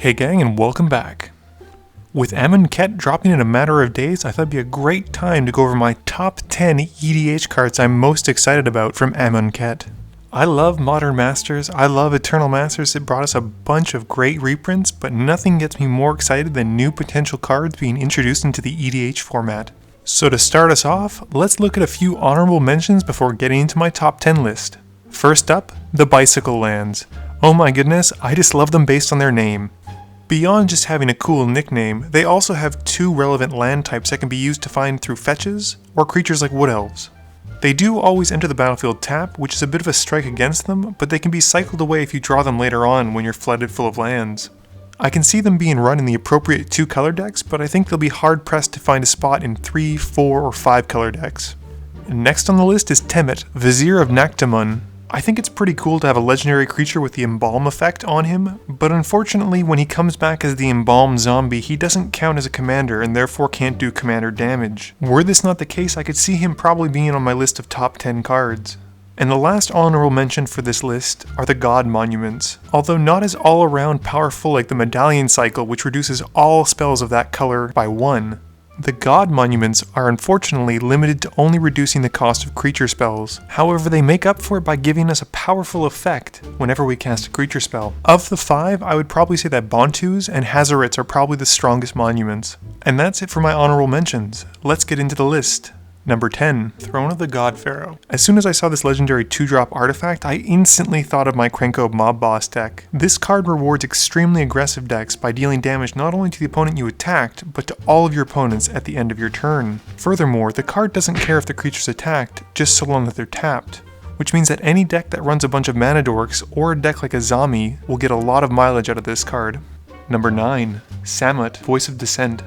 Hey gang, and welcome back. With Amonkhet dropping in a matter of days, I thought it'd be a great time to go over my top 10 EDH cards I'm most excited about from Amonkhet. I love Modern Masters, I love Eternal Masters, it brought us a bunch of great reprints, but nothing gets me more excited than new potential cards being introduced into the EDH format. So to start us off, let's look at a few honorable mentions before getting into my top 10 list. First up, the Bicycle Lands. Oh my goodness, I just love them based on their name. Beyond just having a cool nickname, they also have two relevant land types that can be used to find through fetches or creatures like Wood Elves. They do always enter the battlefield tapped, which is a bit of a strike against them, but they can be cycled away if you draw them later on when you're flooded full of lands. I can see them being run in the appropriate 2 color decks, but I think they'll be hard pressed to find a spot in 3, 4, or 5 color decks. Next on the list is Temet, Vizier of Naktamun. I think it's pretty cool to have a legendary creature with the Embalm effect on him, but unfortunately when he comes back as the Embalmed zombie, he doesn't count as a commander and therefore can't do commander damage. Were this not the case, I could see him probably being on my list of top 10 cards. And the last honorable mention for this list are the God Monuments. Although not as all-around powerful like the Medallion cycle, which reduces all spells of that color by 1, the God Monuments are unfortunately limited to only reducing the cost of creature spells. However, they make up for it by giving us a powerful effect whenever we cast a creature spell. Of the 5, I would probably say that Bontus and Hazarits are probably the strongest monuments. And that's it for my honorable mentions. Let's get into the list. Number 10, Throne of the Cod-Pharaoh. As soon as I saw this legendary 2-drop artifact, I instantly thought of my Krenko Mob Boss deck. This card rewards extremely aggressive decks by dealing damage not only to the opponent you attacked, but to all of your opponents at the end of your turn. Furthermore, the card doesn't care if the creature's attacked, just so long that they're tapped. Which means that any deck that runs a bunch of mana dorks, or a deck like a Zami, will get a lot of mileage out of this card. Number 9, Samut, Voice of Dissent.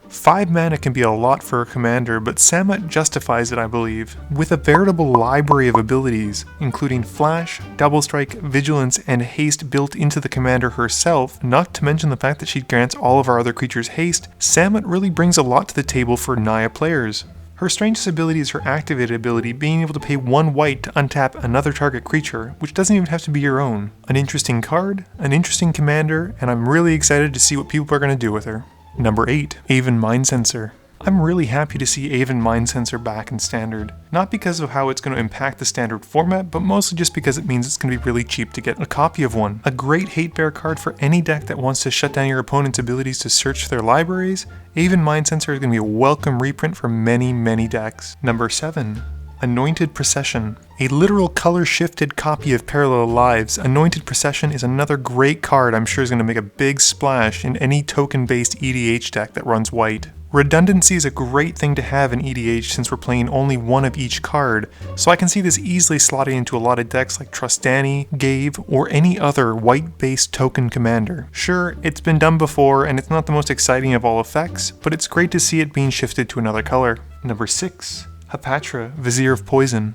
5 mana can be a lot for a commander, but Samut justifies it, I believe. With a veritable library of abilities, including Flash, Double Strike, Vigilance, and Haste built into the commander herself, not to mention the fact that she grants all of our other creatures haste, Samut really brings a lot to the table for Naya players. Her strangest ability is her activated ability, being able to pay 1 white to untap another target creature, which doesn't even have to be your own. An interesting card, an interesting commander, and I'm really excited to see what people are going to do with her. Number 8, Aven Mindcensor. I'm really happy to see Aven Mindcensor back in Standard. Not because of how it's going to impact the Standard format, but mostly just because it means it's going to be really cheap to get a copy of one. A great hate bear card for any deck that wants to shut down your opponent's abilities to search their libraries. Aven Mindcensor is going to be a welcome reprint for many decks. Number 7, Anointed Procession. A literal color-shifted copy of Parallel Lives, Anointed Procession is another great card I'm sure is going to make a big splash in any token-based EDH deck that runs white. Redundancy is a great thing to have in EDH since we're playing only one of each card, so I can see this easily slotting into a lot of decks like Trostani, Gave, or any other white-based token commander. Sure, it's been done before and it's not the most exciting of all effects, but it's great to see it being shifted to another color. Number 6. Hapatra, Vizier of Poison.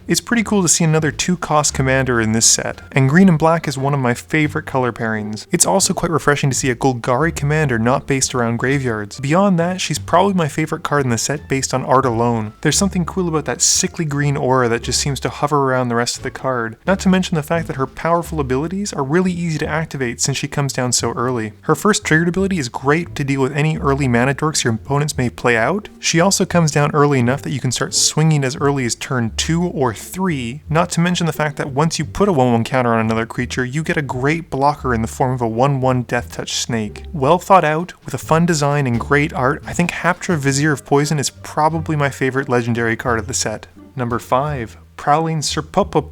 It's pretty cool to see another 2-cost commander in this set, and green and black is one of my favorite color pairings. It's also quite refreshing to see a Golgari commander not based around graveyards. Beyond that, she's probably my favorite card in the set based on art alone. There's something cool about that sickly green aura that just seems to hover around the rest of the card, not to mention the fact that her powerful abilities are really easy to activate since she comes down so early. Her first triggered ability is great to deal with any early mana dorks your opponents may play out. She also comes down early enough that you can start swinging as early as turn 2 or 3, not to mention the fact that once you put a 1/1 counter on another creature, you get a great blocker in the form of a 1/1 Death Touch Snake. Well thought out, with a fun design and great art, I think Hapatra Vizier of Poison is probably my favorite legendary card of the set. Number 5, Prowling Serpopard.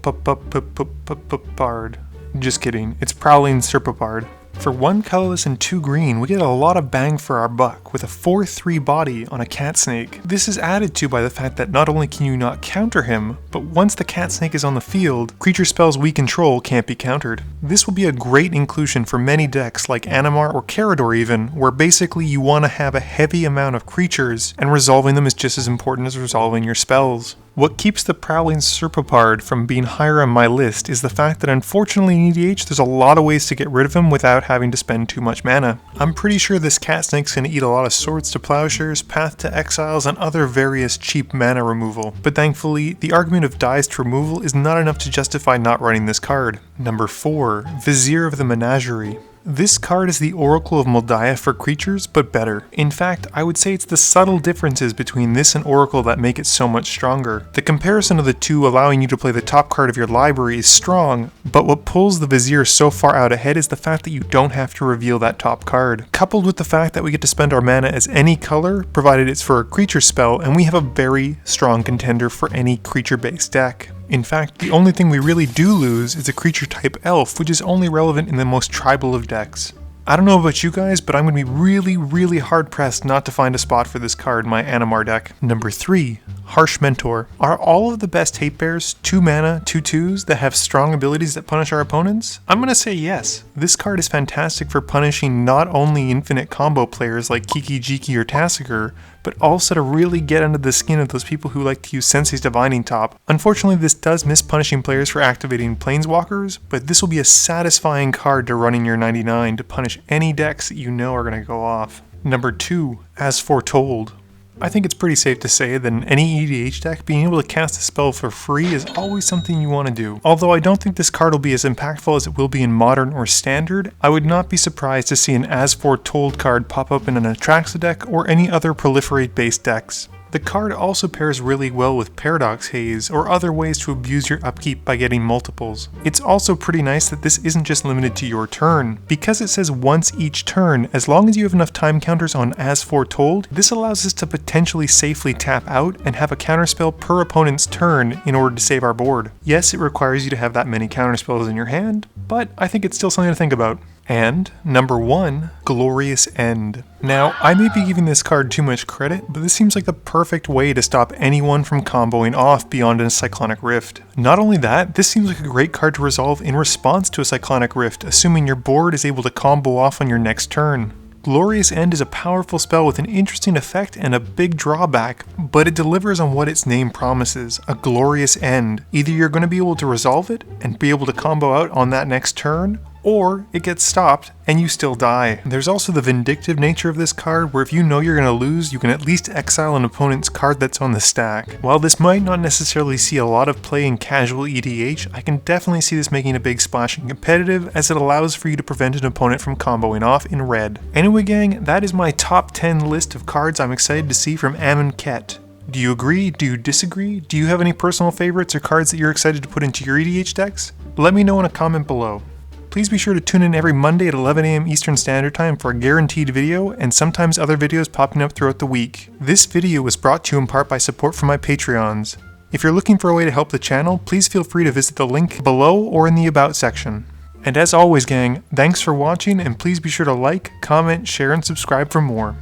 Just kidding, it's Prowling Serpopard. For 1 colorless and 2 green, we get a lot of bang for our buck with a 4/3 body on a cat snake. This is added to by the fact that not only can you not counter him, but once the cat snake is on the field, creature spells we control can't be countered. This will be a great inclusion for many decks like Animar or Carador even, where basically you want to have a heavy amount of creatures, and resolving them is just as important as resolving your spells. What keeps the Prowling Serpopard from being higher on my list is the fact that unfortunately in EDH there's a lot of ways to get rid of him without having to spend too much mana. I'm pretty sure this cat snake's gonna eat a lot of Swords to Plowshares, Path to Exiles, and other various cheap mana removal, but thankfully the argument of dies to removal is not enough to justify not running this card. Number 4, Vizier of the Menagerie. This card is the Oracle of Moldiah for creatures, but better. In fact, I would say it's the subtle differences between this and Oracle that make it so much stronger. The comparison of the two allowing you to play the top card of your library is strong, but what pulls the Vizier so far out ahead is the fact that you don't have to reveal that top card. Coupled with the fact that we get to spend our mana as any color, provided it's for a creature spell, and we have a very strong contender for any creature-based deck. In fact, the only thing we really do lose is a creature type elf, which is only relevant in the most tribal of decks. I don't know about you guys, but I'm going to be really hard pressed not to find a spot for this card in my Animar deck. Number 3. Harsh Mentor. Are all of the best hate bears 2 mana, 2/2s that have strong abilities that punish our opponents? I'm gonna say yes. This card is fantastic for punishing not only infinite combo players like Kiki Jiki or Tassiger, but also to really get under the skin of those people who like to use Sensei's Divining Top. Unfortunately, this does miss punishing players for activating Planeswalkers, but this will be a satisfying card to run in your 99 to punish any decks that you know are gonna go off. Number 2. As Foretold. I think it's pretty safe to say that in any EDH deck, being able to cast a spell for free is always something you want to do. Although I don't think this card will be as impactful as it will be in Modern or Standard, I would not be surprised to see an As Foretold card pop up in an Atraxa deck or any other Proliferate-based decks. The card also pairs really well with Paradox Haze or other ways to abuse your upkeep by getting multiples. It's also pretty nice that this isn't just limited to your turn. Because it says once each turn, as long as you have enough time counters on As Foretold, this allows us to potentially safely tap out and have a counterspell per opponent's turn in order to save our board. Yes, it requires you to have that many counterspells in your hand, but I think it's still something to think about. And number 1, Clorious End. Now, I may be giving this card too much credit, but this seems like the perfect way to stop anyone from comboing off beyond a Cyclonic Rift. Not only that, this seems like a great card to resolve in response to a Cyclonic Rift, assuming your board is able to combo off on your next turn. Clorious End is a powerful spell with an interesting effect and a big drawback, but it delivers on what its name promises, a glorious end. Either you're going to be able to resolve it and be able to combo out on that next turn, or it gets stopped and you still die. There's also the vindictive nature of this card where if you know you're going to lose, you can at least exile an opponent's card that's on the stack. While this might not necessarily see a lot of play in casual EDH, I can definitely see this making a big splash in competitive as it allows for you to prevent an opponent from comboing off in red. Anyway gang, that is my top 10 list of cards I'm excited to see from Amonkhet. Do you agree? Do you disagree? Do you have any personal favorites or cards that you're excited to put into your EDH decks? Let me know in a comment below. Please be sure to tune in every Monday at 11 AM Eastern Standard Time for a guaranteed video and sometimes other videos popping up throughout the week. This video was brought to you in part by support from my Patreons. If you're looking for a way to help the channel, please feel free to visit the link below or in the About section. And as always gang, thanks for watching and please be sure to like, comment, share, and subscribe for more.